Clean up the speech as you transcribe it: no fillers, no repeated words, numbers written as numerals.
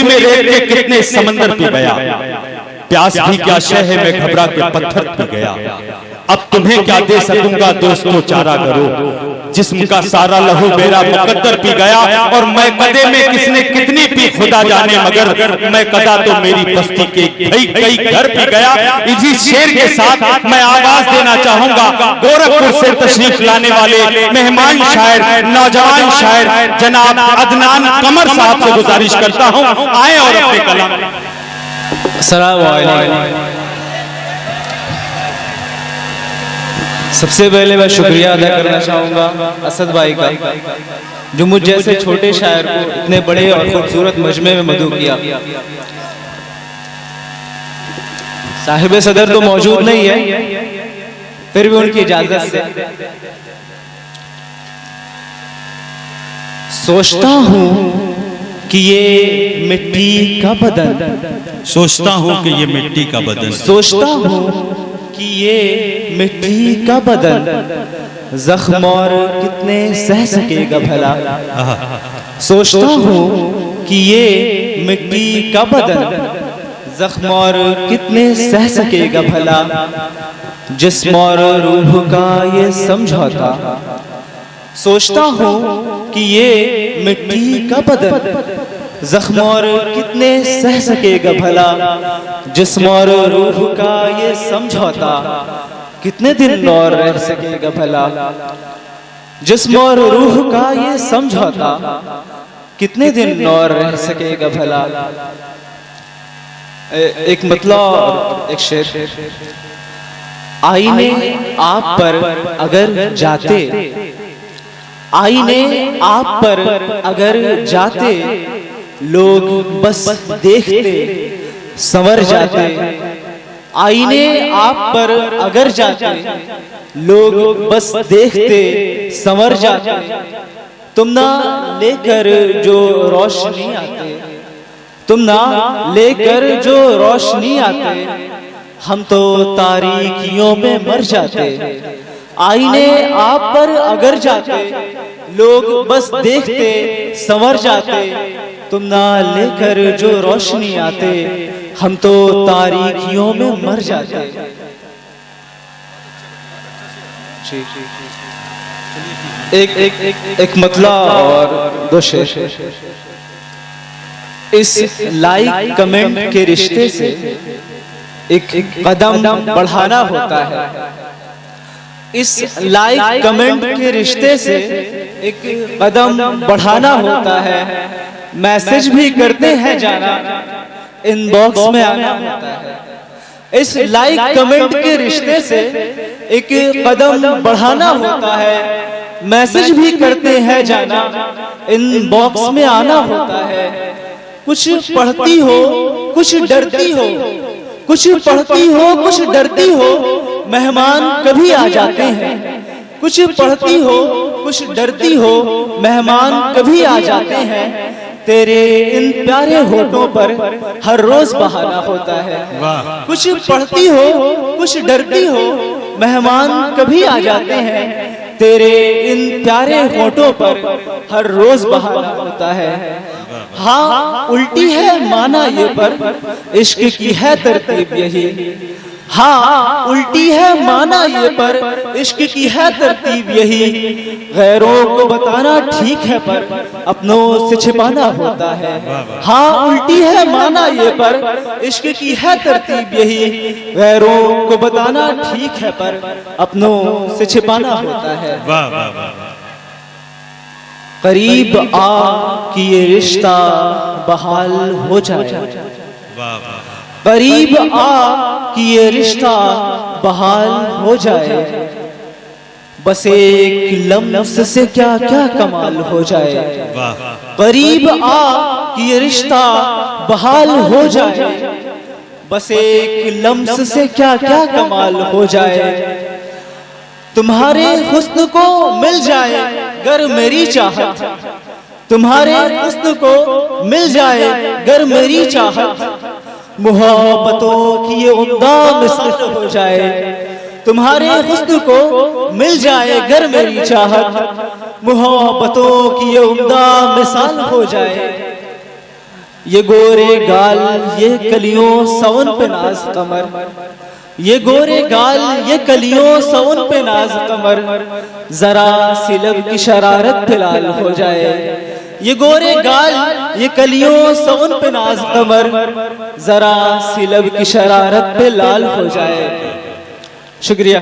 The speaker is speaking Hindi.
गोली में रेत के कितने समंदर पी गया, प्यास भी क्या शय है मैं घबरा के पत्थर पी गया। अब तुम्हें क्या दे सकूंगा दोस्तों चारा करो, जिस्म का सारा लहू मेरा मुकद्दर पी गया। और मैं कदे में किसने कितनी पी खुदा जाने, मगर मैं कदा तो मेरी बस्ती के कई घर पी गया। इसी शेर के साथ मैं आवाज देना चाहूंगा गोरखपुर से तशरीफ लाने वाले मेहमान शायर, नौजवान शायर जनाब अदनान कमर साहब से गुजारिश करता हूं, आए और अपने कलाम। अस्सलाम वालेकुम। सबसे पहले मैं शुक्रिया अदा करना चाहूँगा असद भाई का, जो मुझ जैसे छोटे शायर को इतने बड़े और खूबसूरत मजमे में मदऊ किया। साहिब सदर तो मौजूद नहीं है, फिर भी उनकी इजाजत से सोचता हूँ कि ये मिट्टी का बदन, सोचता हूँ कि ये मिट्टी का बदन, सोचता हूँ कि ये मिट्टी का बदन जख्म और कितने सह सकेगा भला। सोचता हूँ कि ये मिट्टी का बदन जख्म और कितने सह सकेगा भला। जिस्म और रूह का ये समझौता, सोचता हूँ कि ये मिट्टी का बदन जख्म और कितने सह सकेगा भला। जिस्म और रूह का ये समझौता कितने दिन और रह सकेगा भला। जिस्म और रूह का ये समझौता कितने दिन और रह सकेगा भला। एक मतलब एक शेर, आईने आप पर अगर जाते, आईने आप पर अगर जाते, लोग बस देखते संवर जाते। आईने आप पर अगर जाते, लोग बस देखते संवर जाते। तुम ना लेकर जो रोशनी आते, तुम ना लेकर जो रोशनी आते, हम तो तारीकियों में मर जाते। आईने आप पर अगर जाते, लोग बस देखते संवर जाते। तुम ना लेकर जो रोशनी आते, हम तो तारीकियों में मर जाते। एक मतला और दो शेर। इस लाइक कमेंट के रिश्ते से एक कदम बढ़ाना होता है। इस लाइक कमेंट के रिश्ते से एक कदम बढ़ाना होता है। मैसेज भी करते हैं जाना, इनबॉक्स में आना होता है। इस लाइक कमेंट के रिश्ते से एक कदम बढ़ाना होता है। मैसेज भी करते हैं जाना, इनबॉक्स में आना होता है। कुछ पढ़ती हो कुछ डरती हो, कुछ पढ़ती हो कुछ डरती हो, मेहमान कभी आ जाते हैं। कुछ पढ़ती हो कुछ डरती हो, मेहमान कभी आ जाते हैं। तेरे इन प्यारे होठों पर हर रोज बहाना होता है। कुछ पढ़ती हो कुछ डरती हो, मेहमान कभी आ जाते हैं। तेरे इन प्यारे होठों पर हर रोज बहाना होता है। हाँ उल्टी है माना ये पर, इश्क की है तरतीब यही। हाँ उल्टी है माना ये पर, इश्क की है तरतीब यही। गैरों को बताना ठीक है पर अपनों से छिपाना होता है। हाँ उल्टी है माना ये पर, इश्क की है तरतीब यही। गैरों को बताना ठीक है पर अपनों से छिपाना होता है। करीब आ कि ये रिश्ता बहाल हो जाए, करीब आ कि ये रिश्ता बहाल हो जाए। बस एक लम्स से क्या क्या कमाल हो जाए। करीब आ कि ये रिश्ता बहाल हो जाए। बस एक लम्स से क्या क्या कमाल हो जाए। तुम्हारे हुस्न को मिल जाए गर मेरी चाहत, तुम्हारे हुस्न को मिल जाए गर मेरी चाहत। मोहब्बतों की ये उम्दा मिसाल हो जाए। तुम्हारे हुस्न को मिल जाए गर मेरी चाहत। मोहब्बतों की ये उम्दा मिसाल हो जाए। ये गोरे गाल ये कलियों सवन पे नाज कमर, ये गोरे गाल ये कलियों सवन पे नाज कमर, जरा सिलब की शरारत पे लाल हो जाए। ये गोरे गाल ये कलियों सवन पे नाज कमर, जरा सिलब की शरारत पे लाल हो जाए। शुक्रिया।